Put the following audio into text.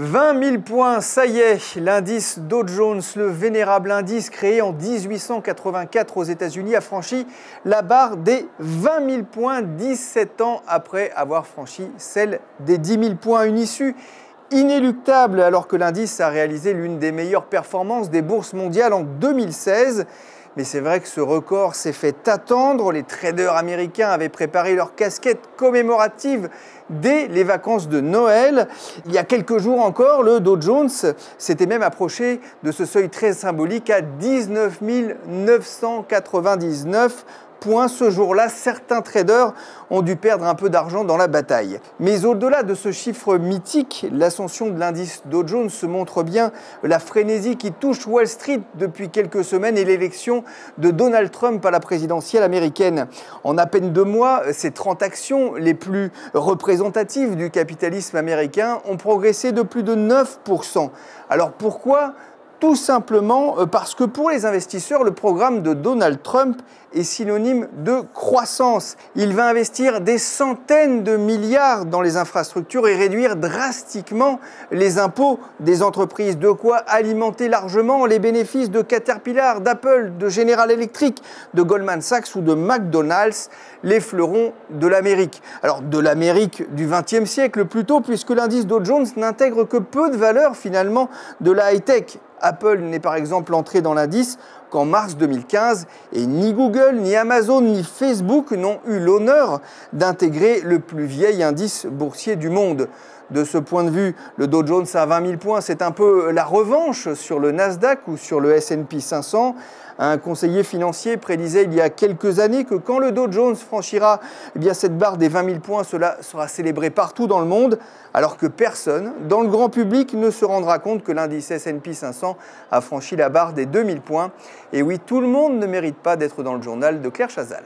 20 000 points, ça y est, l'indice Dow Jones, le vénérable indice créé en 1884 aux États-Unis, a franchi la barre des 20 000 points 17 ans après avoir franchi celle des 10 000 points. Une issue inéluctable alors que l'indice a réalisé l'une des meilleures performances des bourses mondiales en 2016. Mais c'est vrai que ce record s'est fait attendre. Les traders américains avaient préparé leur casquette commémorative dès les vacances de Noël. Il y a quelques jours encore, le Dow Jones s'était même approché de ce seuil très symbolique à 19 999 points. Ce jour-là, certains traders ont dû perdre un peu d'argent dans la bataille. Mais au-delà de ce chiffre mythique, l'ascension de l'indice Dow Jones se montre bien la frénésie qui touche Wall Street depuis quelques semaines et l'élection de Donald Trump à la présidentielle américaine. En à peine 2 mois, ces 30 actions les plus représentatives du capitalisme américain ont progressé de plus de 9%. Alors pourquoi ? Tout simplement parce que pour les investisseurs, le programme de Donald Trump est synonyme de croissance. Il va investir des centaines de milliards dans les infrastructures et réduire drastiquement les impôts des entreprises. De quoi alimenter largement les bénéfices de Caterpillar, d'Apple, de General Electric, de Goldman Sachs ou de McDonald's, les fleurons de l'Amérique. Alors de l'Amérique du XXe siècle plutôt, puisque l'indice Dow Jones n'intègre que peu de valeurs finalement de la high-tech. Apple n'est par exemple entré dans l'indice qu'en mars 2015 et ni Google, ni Amazon, ni Facebook n'ont eu l'honneur d'intégrer le plus vieil indice boursier du monde. De ce point de vue, le Dow Jones à 20 000 points, c'est un peu la revanche sur le Nasdaq ou sur le S&P 500. Un conseiller financier prédisait il y a quelques années que quand le Dow Jones franchira cette barre des 20 000 points, cela sera célébré partout dans le monde, alors que personne dans le grand public ne se rendra compte que l'indice S&P 500 a franchi la barre des 2 000 points. Et oui, tout le monde ne mérite pas d'être dans le journal de Claire Chazal.